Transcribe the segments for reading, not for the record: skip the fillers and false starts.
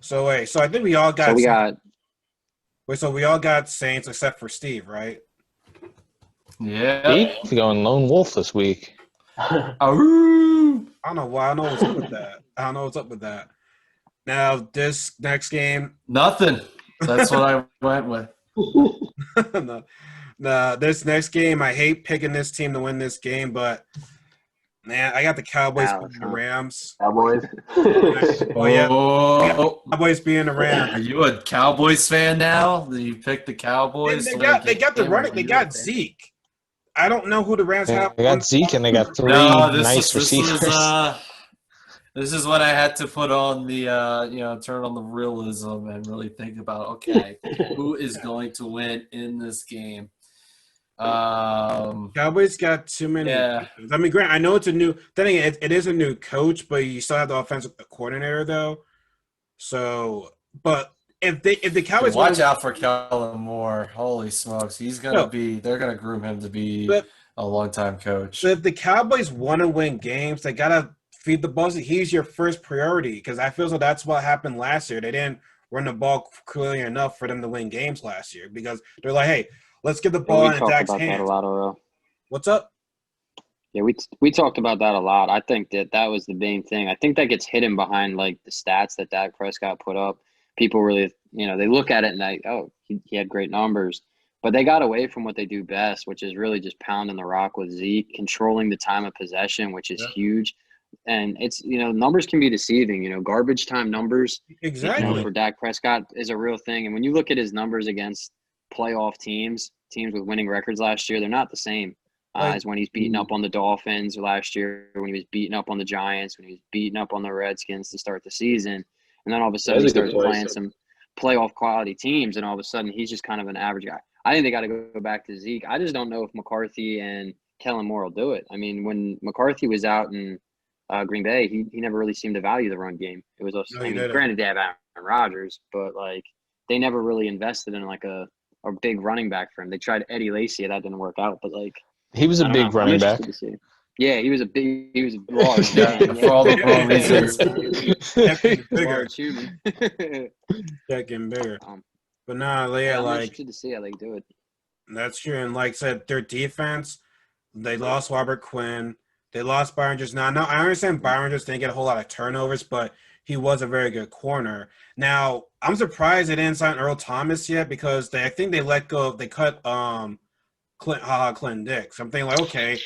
So wait, so I think we all So got we got wait, so we all got Saints except for Steve, right? Yeah. Steve's going lone wolf this week. Ooh. I don't know why. I don't know what's up with that. I don't know what's up with that. Now this next game, Nothing. That's what I went with. no, no, this next game, I hate picking this team to win this game, but man, I got the Cowboys Dallas, beating the huh? Rams. Cowboys. Oh yeah, Oh, Cowboys beating the are Rams. you a Cowboys fan now? Do you pick the And Cowboys they to win got a they got the game? Or running. They you a got fan? Zeke. I don't know who the Rams They have on got Zeke and they got three No, nice this was receivers. this is when I had to put on the turn on the realism and really think about okay, who is going to win in this game? Cowboys got too many. Yeah. I mean, Grant, I know it's a new thing. It is a new coach, but you still have the offensive coordinator though. So, but if the Cowboys Watch want out for Kellen Moore. Holy smokes, he's gonna no, be. They're gonna groom him to be but a longtime coach. if the Cowboys want to win games, they gotta feed the ball. He's your first priority because I feel so that's what happened last year. They didn't run the ball clearly enough for them to win games last year because they're like, hey, let's get the Yeah, ball we in talked Dak's about that a hands. lot, Oro. What's up? Yeah, we talked about that a lot. I think that was the main thing. I think that gets hidden behind like the stats that Dak Prescott put up. People really, they look at it and he had great numbers, but they got away from what they do best, which is really just pounding the rock with Zeke, controlling the time of possession, which is huge. And it's, numbers can be deceiving. Garbage time numbers, Exactly. for Dak Prescott is a real thing. And when you look at his numbers against playoff teams with winning records last year, they're not the same. As when he's beating up on the Dolphins last year, when he was beating up on the Giants, when he was beating up on the Redskins to start the season. And then all of a sudden he starts playing some playoff quality teams, and all of a sudden he's just kind of an average guy. I think they got to go back to Zeke. I just don't know if McCarthy and Kellen Moore will do it. I mean, when McCarthy was out in Green Bay, he never really seemed to value the run game. It was, granted they have Aaron Rodgers, but like they never really invested in like a big running back for him. They tried Eddie Lacy, that didn't work out, but like He was a I don't big know. I'm running back. interested to see. Yeah, he was a large Yeah, man. for all the wrong reasons. Getting bigger. Large human. Getting bigger. But nah, yeah, I'm like interested to see how they do it. that's true. And like I said, their defense, they lost Robert Quinn. They lost Byron just now. Now I understand Byron just didn't get a whole lot of turnovers, but he was a very good corner. Now I'm surprised they didn't sign Earl Thomas yet because I think they cut Clinton Dix. I'm thinking like, okay,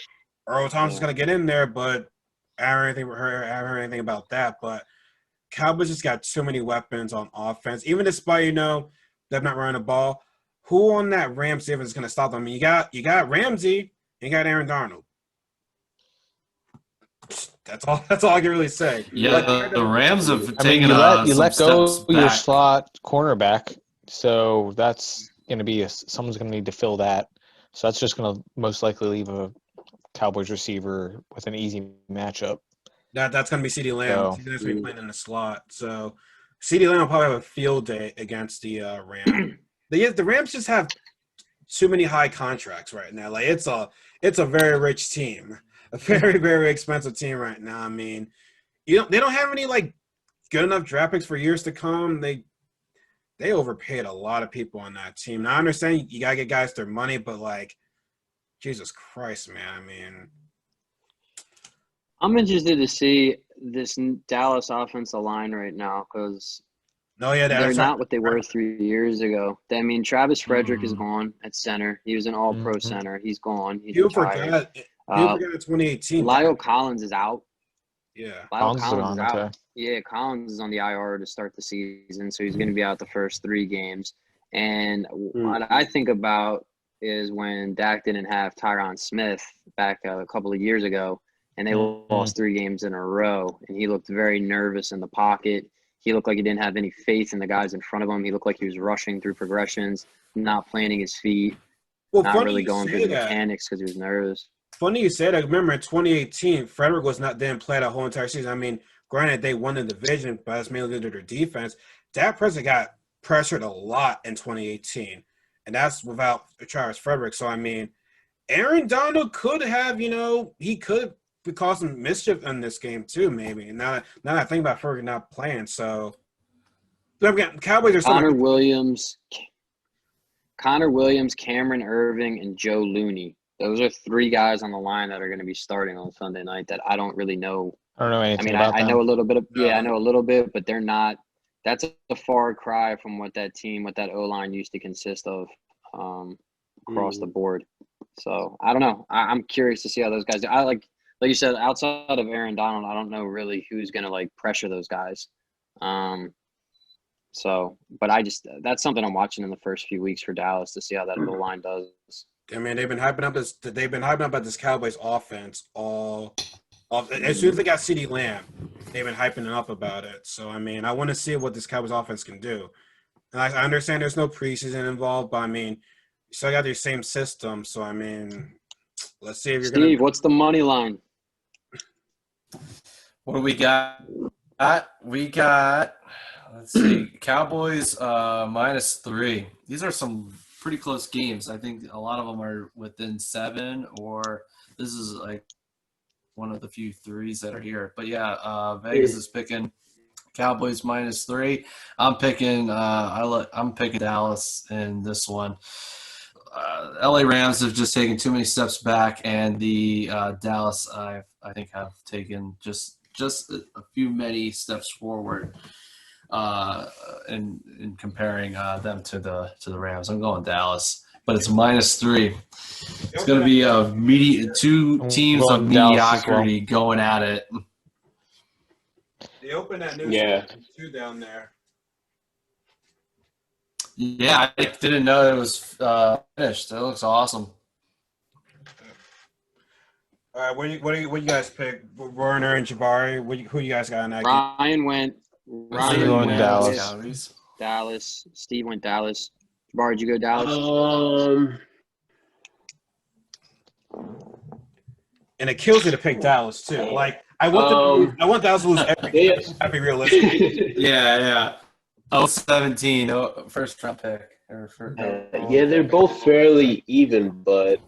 Earl Thomas is gonna get in there, but I haven't heard anything about that. But Cowboys just got too many weapons on offense. Even despite them not running the ball, who on that Rams defense is gonna stop them? I mean, you got Ramsey and you got Aaron Darnold. That's all. That's all I can really say. Yeah, the Rams have I mean, taken you some let go steps your back. slot cornerback, so that's going to be someone's going to need to fill that. So that's just going to most likely leave a Cowboys receiver with an easy matchup. That's gonna be CeeDee Lamb. So, He's gonna be playing in the slot. So CeeDee Lamb will probably have a field day against the Rams. The Rams just have too many high contracts right now. Like it's a very rich team, a very very expensive team right now. I mean, they don't have any like good enough draft picks for years to come. They overpaid a lot of people on that team. Now I understand you gotta get guys their money, but like Jesus Christ, man. I mean, I'm interested to see this Dallas offensive line right now because no, yeah, they're that's not what they were right. 3 years ago. I mean, Travis Frederick is gone at center. He was an all-pro Mhm. center. He's gone. He's People retired. forgot 2018. Lyle Collins is out. Yeah. Lyle Collins is Collins is gone, out. okay. Yeah, Collins is on the IR to start the season, so he's going to be out the first 3 games. And what I think about is when Dak didn't have Tyron Smith back a couple of years ago, and they lost 3 games in a row, and he looked very nervous in the pocket. He looked like he didn't have any faith in the guys in front of him. He looked like he was rushing through progressions, not planting his feet, Well, not funny really you going through say the that. mechanics because he was nervous. Funny you say that. I remember in 2018, Frederick didn't play that whole entire season. I mean, granted they won the division, but that's mainly due to their defense. Dak Prescott got pressured a lot in 2018, and that's without Travis Frederick. So I mean, Aaron Donald could have, he could cause some mischief in this game too, maybe. Now that I think about Frederick not playing, so Cowboys are still Connor Williams, Cameron Irving, and Joe Looney. Those are 3 guys on the line that are going to be starting on Sunday night that I don't really know. I don't know I anything mean, about I them. know a little bit of No. I know a little bit, but they're not. That's a far cry from what that O-line used to consist of across the board. So I don't know. I'm curious to see how those guys do. Like you said, outside of Aaron Donald, I don't know really who's going to like pressure those guys. So, but that's something I'm watching in the first few weeks for Dallas to see how that O-line does. I mean, they've been hyping up about this Cowboys offense as soon as they got CeeDee Lamb, they've been hyping up about it. So I mean, I want to see what this Cowboys offense can do. And I understand there's no preseason involved, but I mean, you still got your same system. So I mean, let's see if you're Steve, what's the money line? What do we got? We got, let's see, Cowboys -3. These are some pretty close games. I think a lot of them are within 7, or this is like one of the few threes that are here. But yeah, Vegas is picking Cowboys -3. I'm picking Dallas in this one. LA Rams have just taken too many steps back, and the Dallas I think have taken just a few many steps forward in comparing them to the Rams. I'm going Dallas, but it's -3. It's going to be two teams of mediocrity going at it. They opened that new two down there. Yeah, I didn't know it was finished. It looks awesome. All right, what do you guys pick? Werner and Jabari. Who you guys got in that game? Ryan went Dallas. Dallas. Steve went Dallas. Jabari, did you go Dallas? And it kills me to pick Dallas too. Like I want Dallas to lose every realistic. Yeah. 17, first round pick. They're both fairly even, but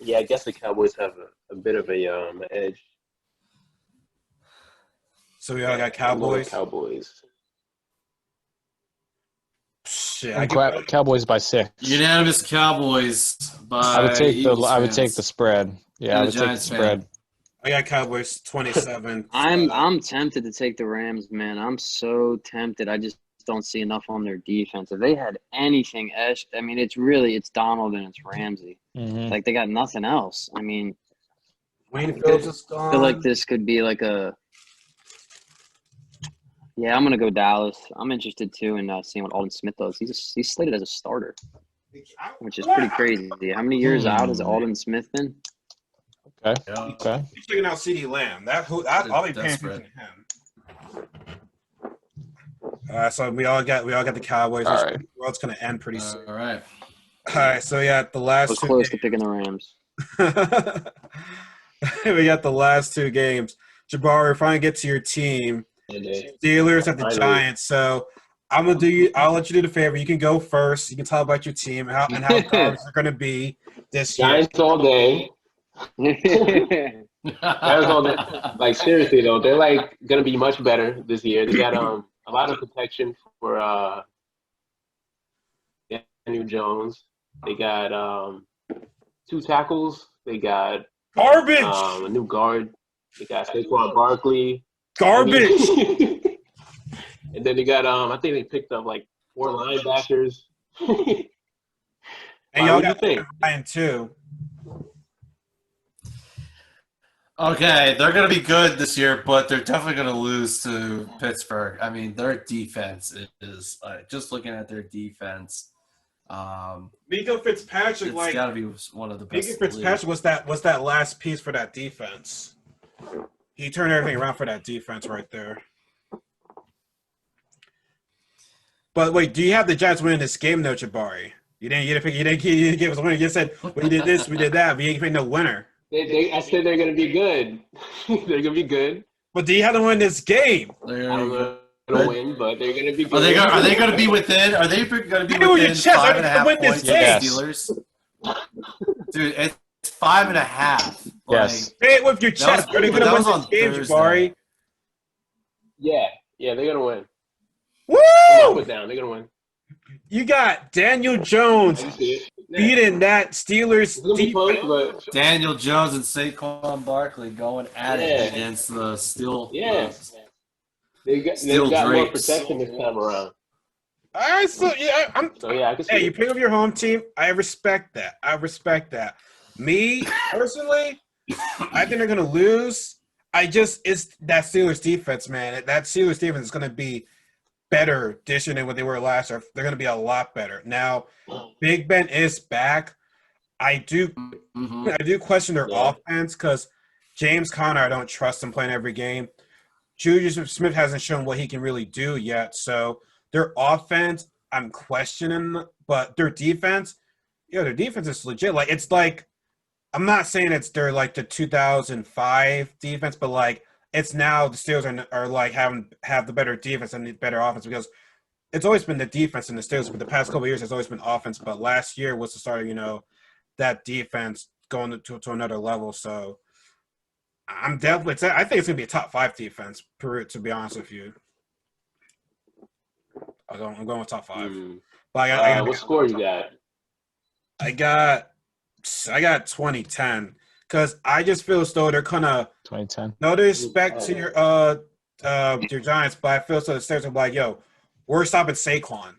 yeah, I guess the Cowboys have a bit of a edge. So we all got Cowboys. Cowboys. Shit, Cowboys by 6. Unanimous Cowboys by. I would take the spread. Yeah, I would take the Giants spread. I got Cowboys 27. I'm tempted to take the Rams, man. I'm so tempted. I just don't see enough on their defense. If they had anything, I mean, it's Donald and it's Ramsey. Mm-hmm. Like they got nothing else. I mean, Wayne Phillips is gone. I feel like this could be like Yeah, I'm gonna go Dallas. I'm interested too in seeing what Alden Smith does. He's slated as a starter, which is pretty crazy. How many years out has Alden Smith been? Okay. He's checking out CeeDee Lamb. I'll be paying attention to him. So we all got the Cowboys. All right. The world's gonna end pretty soon. All right. So yeah, the last We're close to picking the Rams. We got the last 2 games. Jabari, if I get to your team, Steelers at the Giants. So I'll let you do the favor. You can go first. You can talk about your team and how garbage they're gonna be this year. Giants all day. That's all day. Like seriously though, they're like gonna be much better this year. They got a lot of protection for Daniel Jones. They got 2 tackles. They got Garbage. A new guard. They got Saquon Barkley. Garbage. And then they got I think they picked up like 4 linebackers. And y'all got Ryan too. Okay, they're going to be good this year, but they're definitely going to lose to Pittsburgh. I mean, their defense is just looking at their defense. Miko Fitzpatrick, it's got to be one of the best. Miko Fitzpatrick was that last piece for that defense. He turned everything around for that defense right there. But wait, do you have the Giants winning this game, though, Jabari? You didn't give us a winner. You said we did this, we did that, but you ain't pick no winner. I said they're going to be good. They're going to be good. But do you have to win this game? They're I'm going to win, but they're going to be good. Are they going to be within? Are they going to be within 5.5 points of the Steelers? Dude, it's 5.5. Yes. Say it with your chest. Are they going to win this game, Jabari? Yeah, they're going to win. Woo! Come on, put down. They're gonna win. You got Daniel I Jones can see it. beating that Steelers It's gonna be close, defense. but Daniel Jones and Saquon Barkley going at it against the Steel. they've Steel got more Drapes. protection this time around. All right, so yeah, So yeah, I can see hey, you it. pick up your home team. I respect that. Me personally, I think they're gonna lose. It's that Steelers defense, man. That Steelers defense is gonna be better this year than what they were last year. They're gonna be a lot better. Now, Big Ben is back. I do question their offense because James Conner, I don't trust him playing every game. Juju Smith hasn't shown what he can really do yet. So their offense, I'm questioning, but their defense, their defense is legit. Like it's like I'm not saying they're like the 2005 defense, but like it's now the Steelers are like have the better defense and the better offense because it's always been the defense in the Steelers. But the past couple of years, it's always been offense. But last year was the start of that defense going to another level. So I'm definitely. I think it's gonna be a top 5 defense. To be honest with you, I'm going with top 5. But what score you got? I got 2010 because I just feel as though they're gonna 2010. no disrespect to your Giants, but I feel so the Steelers are like, yo, we're stopping Saquon.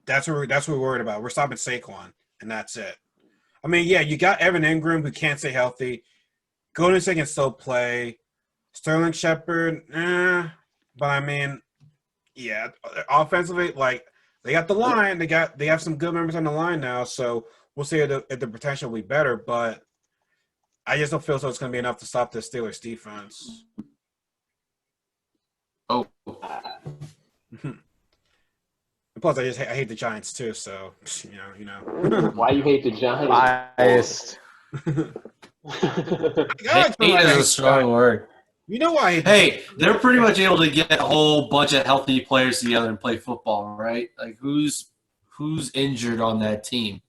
That's what we're worried about. We're stopping Saquon, and that's it. I mean, yeah, you got Evan Ingram who can't stay healthy. Golden State can still play. Sterling Shepard, but I mean, yeah, offensively, like they got the line, they have some good members on the line now, so we'll see if the potential will be better. But I just don't feel so it's going to be enough to stop the Steelers defense. Oh, Plus, I hate the Giants too, so you know. Why you hate the Giants? Biased. hate is a strong word. You know why? Hey, they're pretty much able to get a whole bunch of healthy players together and play football, right? Like who's injured on that team?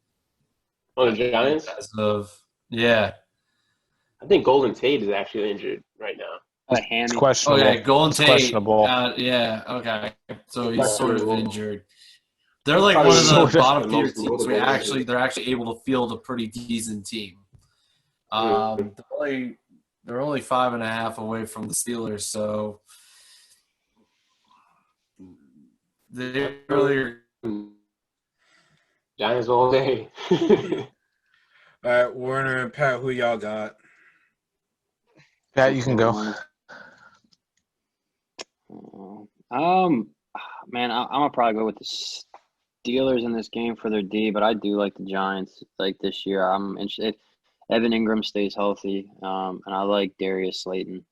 On the Giants? Yeah. I think Golden Tate is actually injured right now. It's questionable. Oh yeah, Golden Tate. Questionable. Yeah, okay. So he's sort of injured. They're like one of the bottom tier teams. They're actually able to field a pretty decent team. They're only 5.5 away from the Steelers, so they really Giants all day. All right, Warner and Pat, who y'all got? Pat, you can go. Man, I'm gonna probably go with the Steelers in this game for their D, but I do like the Giants. Like this year, I'm interested. Evan Ingram stays healthy, and I like Darius Slayton.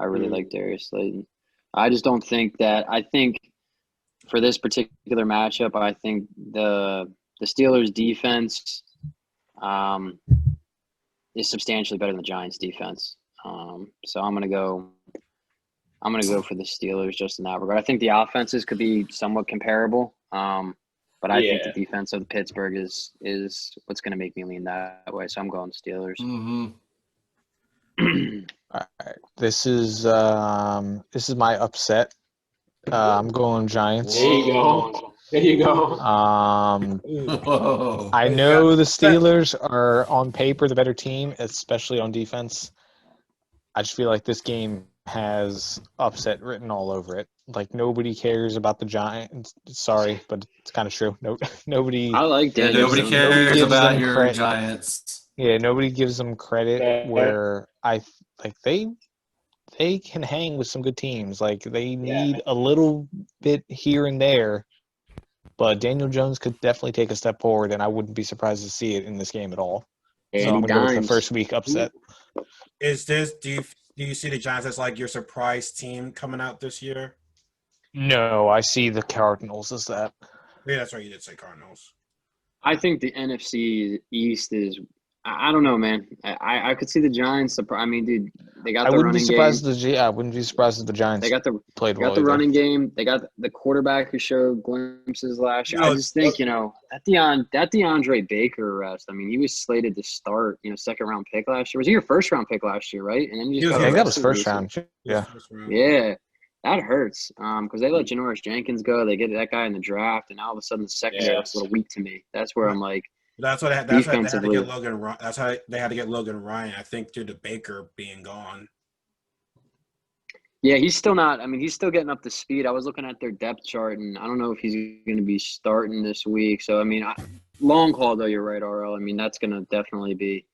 I really like Darius Slayton. I just don't think that. I think for this particular matchup, I think the Steelers defense is substantially better than the Giants defense. So I'm gonna go for the Steelers just in that regard. I think the offenses could be somewhat comparable. But I think the defense of the Pittsburgh is what's going to make me lean that way. So I'm going Steelers. All right. This is my upset. I'm going Giants. There you go. I know the Steelers are on paper the better team, especially on defense. I just feel like this game has upset written all over it. Like nobody cares about the Giants. Sorry, but it's kind of true. Nobody. I like Daniel. Nobody cares about your Giants. Yeah, nobody gives them credit. Where they can hang with some good teams. Like they need a little bit here and there, but Daniel Jones could definitely take a step forward, and I wouldn't be surprised to see it in this game at all. So I'm going to go with the first week upset. Do you see the Giants as like your surprise team coming out this year? No, I see the Cardinals as that. Yeah, that's right. You did say Cardinals. I think the NFC East is. I don't know, man. I could see the Giants. I mean, dude, they got the running game. I wouldn't be surprised if the Giants played well. They got the running game. They got the quarterback who showed glimpses last year. I just think that DeAndre Baker arrest. I mean, he was slated to start. Second round pick last year. Was he your first round pick last year, right? And then he got his first round. Yeah. Yeah. That hurts because they let Janoris Jenkins go. They get that guy in the draft, and all of a sudden the secondary looks a little weak to me. That's where I'm like, That's why they had to get Logan. That's how they had to get Logan Ryan. I think due to Baker being gone. Yeah, he's still not. I mean, he's still getting up to speed. I was looking at their depth chart, and I don't know if he's going to be starting this week. So, I mean, long haul, though, you're right, RL. I mean, that's going to definitely be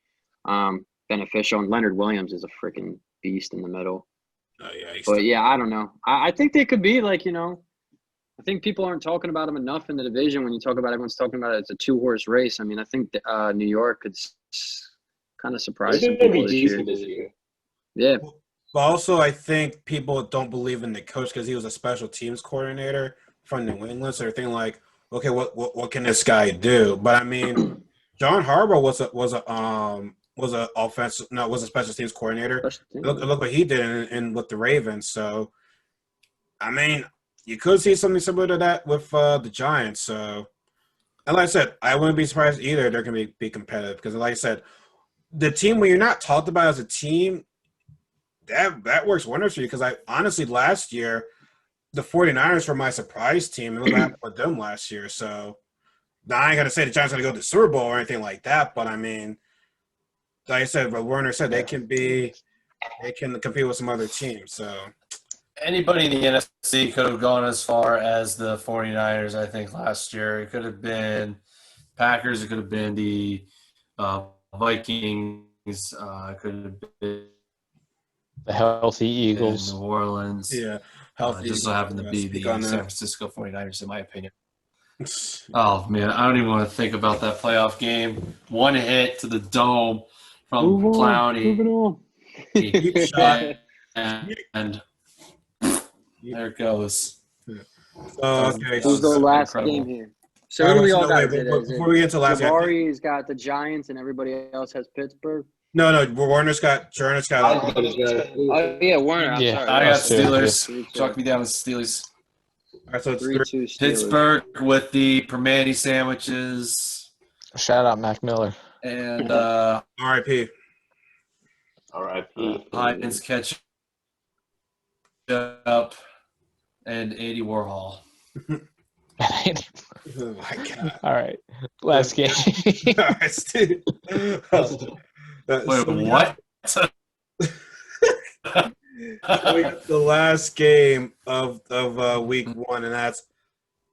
beneficial. And Leonard Williams is a freaking beast in the middle. Oh, yeah. But, yeah, I don't know. I think they could be like, I think people aren't talking about them enough in the division. When you talk about it, everyone's talking about it. It's a two-horse race. I mean, I think New York could kind of surprise some They're going people to be decent this year. Yeah. But also, I think people don't believe in the coach because he was a special teams coordinator from New England. So they're thinking like, okay, what can this guy do? But I mean, John Harbaugh was a special teams coordinator. Look what he did in with the Ravens. So, I mean, you could see something similar to that with the Giants. So, and like I said, I wouldn't be surprised either. They're going to be competitive because, like I said, the team when you're not talked about as a team. That works wonders for you because I honestly last year the 49ers were my surprise team and look what happened with them last year. So now I ain't gonna say the Giants are gonna go to the Super Bowl or anything like that, but I mean, like I said, what Werner said, they can compete with some other teams. So Anybody in the NFC could have gone as far as the 49ers, I think, last year. It could have been Packers. It could have been the Vikings. It could have been The healthy Eagles. New Orleans. yeah, healthy. Just so happened to be the San Francisco 49ers, in my opinion. Oh, man, I don't even want to think about that playoff game. One hit to the dome from Clowney. And there it goes. Okay, who's the last game here? So who do we all got today? Before we get to last game, Jabari's got the Giants and everybody else has Pittsburgh. No, Warner's got. Oh yeah, Warner. I'm sorry. I got Steelers. Chalk me down with Steelers. All right, so it's 3-2 Steelers. Pittsburgh with the Permane sandwiches. Shout out Mac Miller. And R.I.P. R.I.P. Heinz ketchup and 80 Warhol. Oh my god! All right, last game. Wait, what? We got the last game of week one, and that's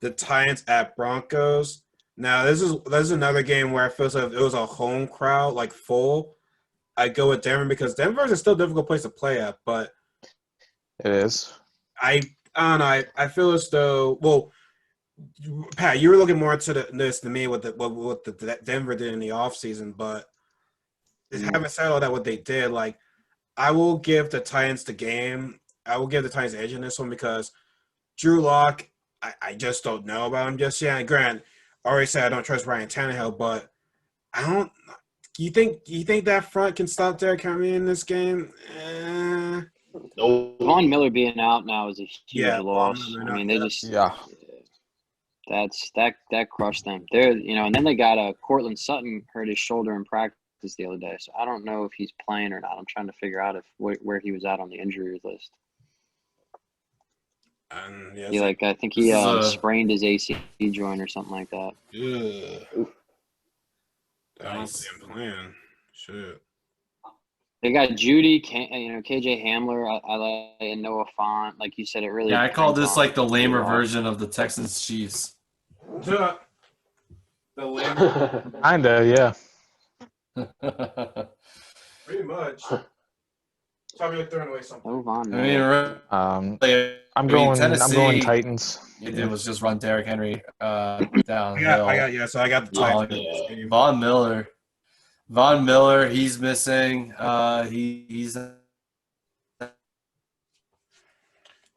the Titans at Broncos. Now this is another game where I feel like if it was a home crowd, like full, I'd go with Denver because Denver is a still difficult place to play at, but it is. I don't know. I feel as though Pat, you were looking more into this than me with what the Denver did in the offseason, but having said all that, what they did, like I will give the Titans the game. I will give the Titans the edge in this one because Drew Lock, I just don't know about him just yet. And Grant already said I don't trust Ryan Tannehill, but I don't. You think that front can stop Derrick Henry in this game? No. Von Miller being out now is a huge loss. I mean, they just that crushed them. And then they got Cortland Sutton hurt his shoulder in practice the other day, so I don't know if he's playing or not. I'm trying to figure out where he was at on the injury list. I think he sprained his AC joint or something like that. Yeah. I don't see him playing. Shit. They got Judy, KJ Hamler, I like, and Noah Fant. Like you said, it really. Yeah, I call this like the lamer version of the Texans Chiefs. The lamer. Kinda, yeah. Pretty much. Probably like throwing away something. Move on. I'm going Titans. It was just run Derrick Henry down. So I got the Titans. Von Miller, he's missing. He's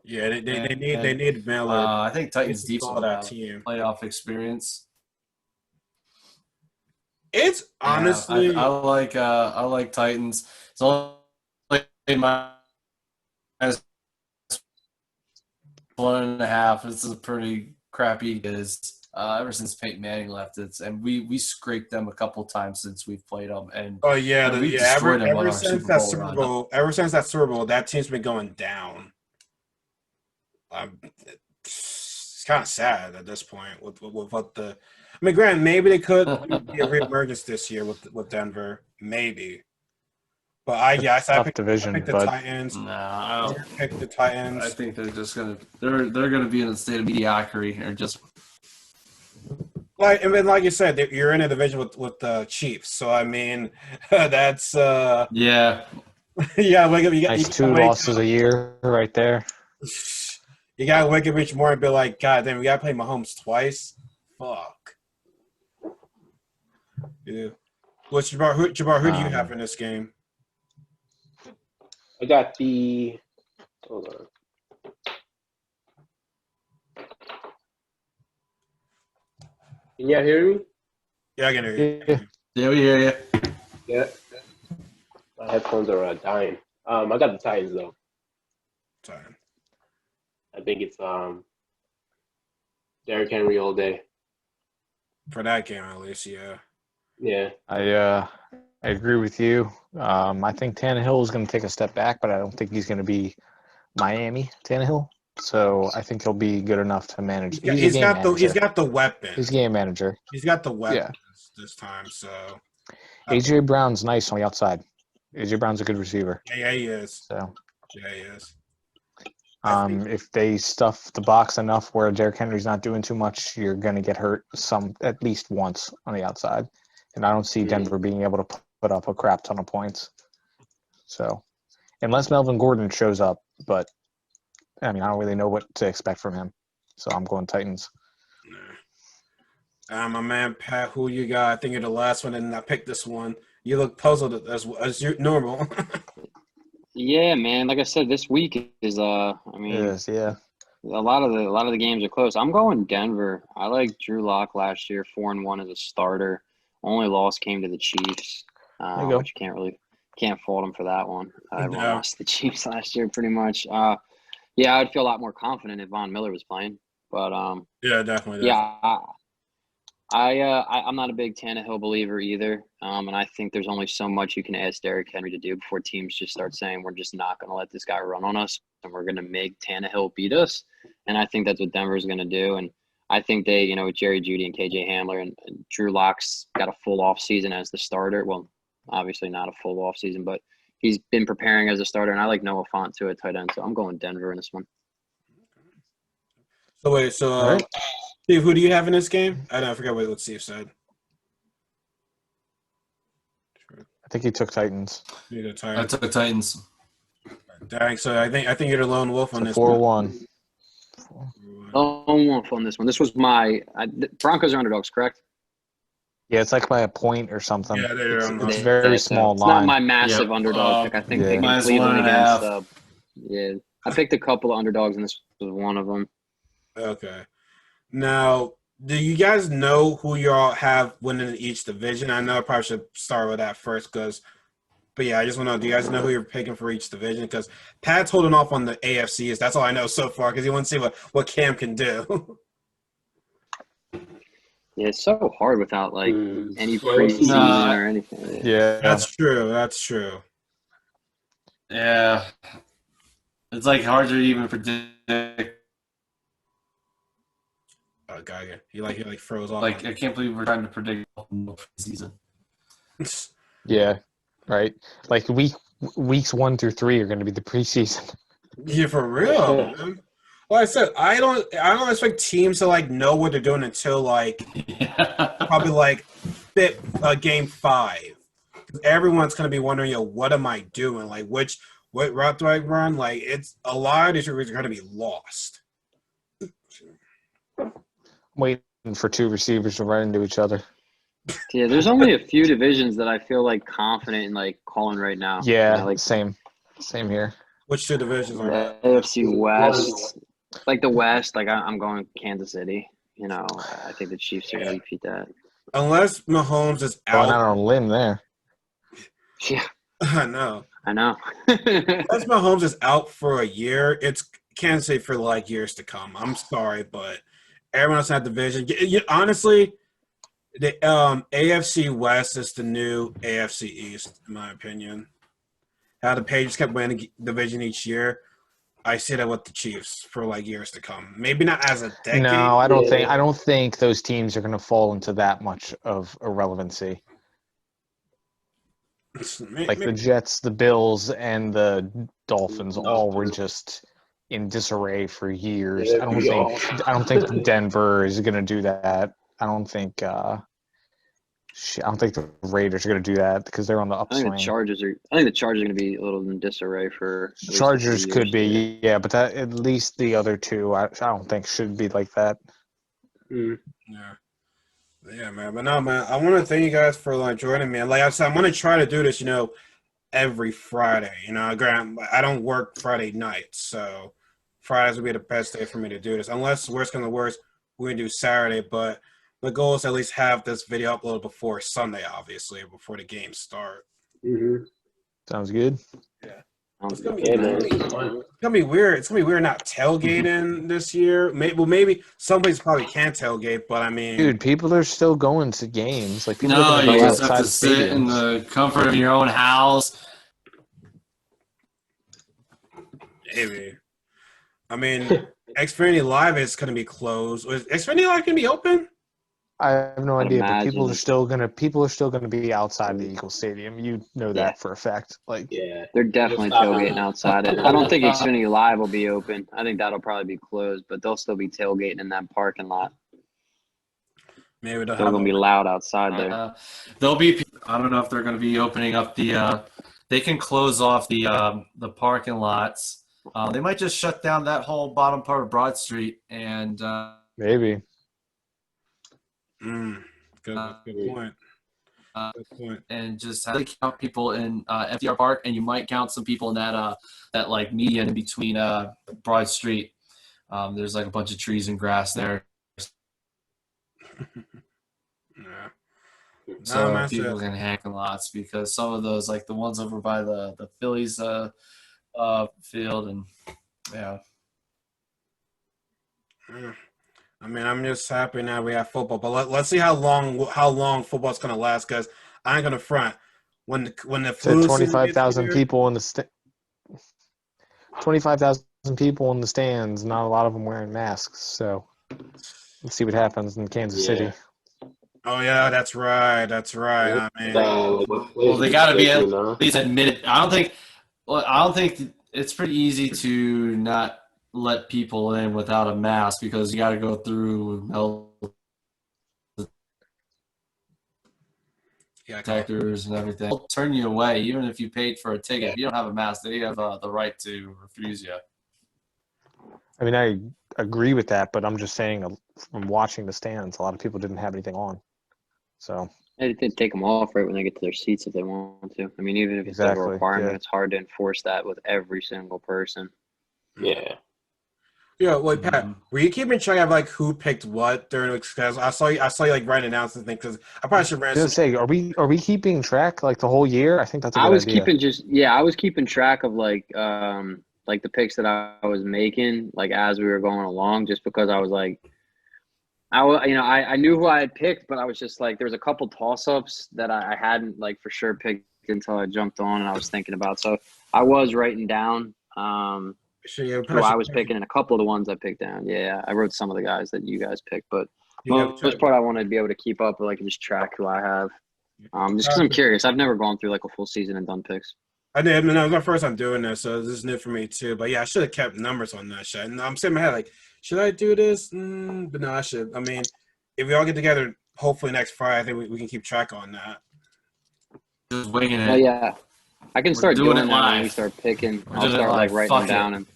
they need Miller. I think Titans deep for that team playoff experience. It's honestly I like Titans. It's only my 1.5. This is a pretty crappy ever since Peyton Manning left and we scraped them a couple times since we've played them and ever since that Super Bowl that team's been going down. It's kind of sad at this point with what the. I mean, granted, maybe they could be a reemergence this year with Denver, maybe. But I Tough division, picked the but Titans. Nah, I don't. Picked the Titans. I think they're just they're gonna be in a state of mediocrity or just. Like I mean, like you said, you're in a division with the Chiefs, so I mean, that's Yeah. yeah. Wake up, nice 2 losses a year right there. You got to wake up each morning and be like, God damn, we got to play Mahomes twice. Fuck. Yeah. What's Jabbar? Who do you have in this game? I got the. Hold on. Can y'all hear me? Yeah, I can hear you. Yeah, we hear you. Yeah. My headphones are dying. I got the Titans though. Sorry. I think it's Derrick Henry all day. For that game, at least, yeah. Yeah. I agree with you. I think Tannehill is going to take a step back, but I don't think he's going to be Miami Tannehill. So I think he'll be good enough to manage. He's got the weapons. He's a game manager. He's got the weapons this time. So AJ Brown's nice on the outside. AJ Brown's a good receiver. Yeah, he is. So yeah, he is. If they stuff the box enough where Derrick Henry's not doing too much, you're going to get hurt at least once on the outside. And I don't see Denver being able to put up a crap ton of points. So, unless Melvin Gordon shows up, but I mean, I don't really know what to expect from him. So I'm going Titans. My man Pat, who you got? I think you're the last one, and I picked this one. You look puzzled as normal. Yeah, man. Like I said, this week is I mean, It is, yeah. a lot of the games are close. I'm going Denver. I like Drew Lock last year, 4-1 as a starter. Only loss came to the Chiefs, which you can't fault him for that one. Everyone lost to the Chiefs last year, pretty much. Yeah, I'd feel a lot more confident if Von Miller was playing, but yeah, definitely. Yeah, I'm not a big Tannehill believer either, and I think there's only so much you can ask Derrick Henry to do before teams just start saying we're just not going to let this guy run on us and we're going to make Tannehill beat us. And I think that's what Denver's going to do. And I think they, with Jerry Jeudy and KJ Hamler and Drew Lock's got a full off season as the starter. Well, obviously not a full off season, but he's been preparing as a starter. And I like Noah Fant too at tight end, so I'm going Denver in this one. So wait, Steve, who do you have in this game? I forgot what Steve said. I think he took Titans. I took Titans. Dang, so I think you're the lone wolf on this 4-1. Lone wolf on this one. This was my Broncos are underdogs, correct? Yeah, it's like by a point or something. Yeah, it's very small it's line. not my massive underdog pick. I think picking Cleveland against I picked a couple of underdogs, and this was one of them. Okay. Now, do you guys know who you all have winning in each division? I know I probably should start with that first, but yeah, I just want to know, do you guys know who you're picking for each division? Because Pat's holding off on the AFCs. That's all I know so far, because he wants to see what Cam can do. Yeah, it's so hard without any preseason or anything. Yeah, That's true. Yeah, it's hard to even predict. Oh god, he froze off. I can't believe we're trying to predict preseason. Yeah, right. Weeks 1 through 3 are going to be the preseason. Yeah, for real, man. Well, I said I don't expect teams to know what they're doing until probably game 5. Everyone's gonna be wondering, what am I doing? What route do I run? It's a lot of these receivers are gonna be lost. Waiting for 2 receivers to run into each other. Yeah, there's only a few divisions that I feel confident in calling right now. Yeah, same here. Which 2 divisions are that? AFC West. The West, I'm going Kansas City. I think the Chiefs are going to repeat that. Unless Mahomes is out. Going out on a limb there. Yeah. I know. Unless Mahomes is out for a year, it's Kansas City for years to come. I'm sorry, but everyone else in that division. Honestly, the AFC West is the new AFC East, in my opinion. How the Patriots kept winning the division each year. I see that with the Chiefs for like years to come. Maybe not as a decade. No, I Yeah. don't think those teams are going to fall into that much of irrelevancy. Like the Jets, the Bills, and the Dolphins all were just in disarray for years. Yeah, we all. I don't think Denver is going to do that. I don't think the Raiders are going to do that because they're on the I think the upswing. Chargers are. I think the Chargers are going to be a little in disarray for at least a few Chargers years. could be, yeah, but at least the other two, I don't think should be like that. Mm. Yeah. Yeah, man. But no, man, I want to thank you guys for like joining me. And like I said, I'm going to try to do this, every Friday. Grant, I don't work Friday nights, so Fridays would be the best day for me to do this. Unless worst comes to worst, we're going to do Saturday. But the goal is to at least have this video uploaded before Sunday, obviously, before the games start. Mm-hmm. Sounds good. It's Sounds gonna good. be it's gonna be weird. It's gonna be weird not tailgating this year. Maybe some places probably can't tailgate, but I mean, Dude, people are still going to games. Like people are No, going to you be just have outside to sit in stadiums. the comfort of your own house. maybe. I mean, Xfinity Live is gonna be closed. Is Xfinity Live gonna be open? I have no I'd idea, but people imagine. are still gonna be outside the Eagle Stadium. You know that Yeah. for a fact. Like Yeah. They're definitely Stop tailgating it. outside it. I don't think Xfinity Live will be open. I think that'll probably be closed, but they'll still be tailgating in that parking lot. Maybe they'll They're have going to be loud outside there. There'll be. I don't know if they're going to be opening up the. They can close off the parking lots. They might just shut down that whole bottom part of Broad Street and. maybe. Good point. Good point. And just count people in FDR Park, and you might count some people in that like median in between Broad Street. There's like a bunch of trees and grass there, Yeah. so man, people can hang in lots because some of those, like the ones over by the Phillies field, and yeah. I mean, I'm just happy now we have football, but let's see how long football's gonna last. Because I ain't gonna front when the Said flu 25,000 people in the 25,000 people in the stands. Not a lot of them wearing masks. So let's see what happens in Kansas City. Oh yeah, that's right. That's right. I mean, Well, they got to be at least admitted. I don't think it's pretty easy to not let people in without a mask because you got to go through metal detectors and everything. They'll turn you away even if you paid for a ticket. If you don't have a mask, they have the right to refuse you. I mean, I agree with that, but I'm just saying from watching the stands, a lot of people didn't have anything on. So They take them off right when they get to their seats if they want to. I mean, even if it's a Exactly, requirement, yeah. it's hard to enforce that with every single person. Yeah. yeah. Wait, Pat, were you keeping track of like who picked what during? Because I saw you like writing down something. Because I probably should I write was gonna say, are we keeping track like the whole year? I think that's a good idea. I was keeping track of like the picks that I was making like as we were going along, just because I was like, I knew who I had picked, but I was just like, there was a couple toss-ups that I hadn't like for sure picked until I jumped on and I was thinking about. So I was writing down who I was picking and a couple of the ones I picked down. Yeah, I wrote some of the guys that you guys picked, but most part I wanted to be able to keep up with like just track who I have. Just because I'm curious. I've never gone through like a full season and done picks. I did. I mean, that was my first time doing this, so this is new for me too. But yeah, I should have kept numbers on that shit. And I'm sitting in my head like, should I do this? But no, I should. I mean, if we all get together, hopefully next Friday, I think we can keep track on that. Just winging it. Oh yeah, I can start doing it that live. when we start picking. We're I'll doing it start like live. writing them Fuck down it. and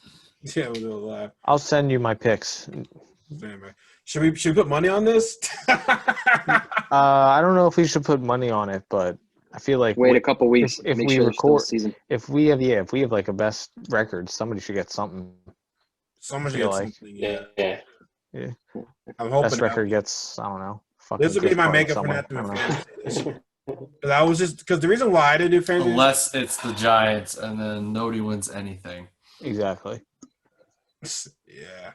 Yeah, we'll do it live. I'll send you my picks. Anyway, should we put money on this? I don't know if we should put money on it, but I feel like wait a couple weeks. if make we sure there's still a record, season. if we have like a best record, somebody should get something. Someone should feel get like- something. Yeah. Yeah. I'm hoping Best record gets, I don't know. this would be gift my card makeup for somewhere. not I doing don't know. fantasy this year. Because the reason why I didn't do fantasy Unless it's the Giants, and then nobody wins anything. Exactly. Yeah.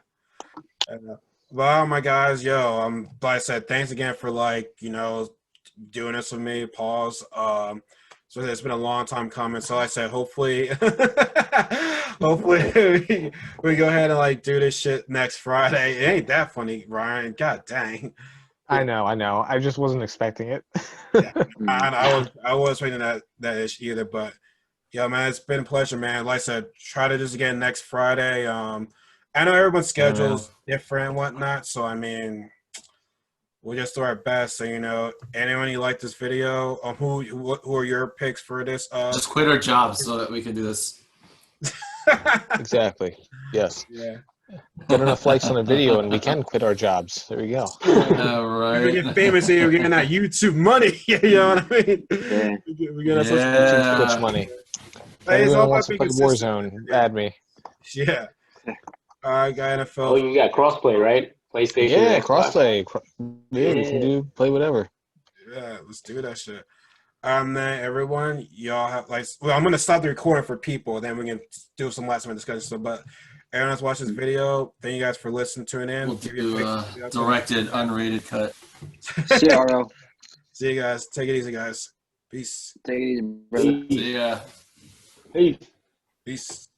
Well, my guys, like I said, thanks again for doing this with me. Pause. So it's been a long time coming. So I said, hopefully, hopefully we go ahead and like do this shit next Friday. It ain't that funny, Ryan. God dang. I know. I just wasn't expecting it. Yeah, I was waiting that issue either, but yeah, man, it's been a pleasure, man. Like I said, try to do this again next Friday. I know everyone's schedule's different and whatnot, so I mean, we'll just do our best. So anyone you like this video, who are your picks for this? Just quit our jobs so that we can do this. Exactly. Yes. Yeah. Get enough likes on a video and we can quit our jobs. There we go. Right. We get famous here. We're getting that YouTube money. You know what I mean? Yeah. We get that Twitch money. Hey, it's Anyone all wants about to play being consistent. Warzone, add me. Yeah. All right, guy NFL. Oh, you got crossplay, right? PlayStation. Yeah, and Xbox. crossplay. Yeah, we can play whatever. Yeah, let's do that shit. Then everyone, y'all have I'm gonna stop the recording for people, then we can do some last minute discussion. So, but everyone that's watching this video, thank you guys for listening, tuning in. We'll do a directed, unrated cut. See ya, RO. See you guys. Take it easy, guys. Peace. Take it easy, brother. See ya. Hey. Peace.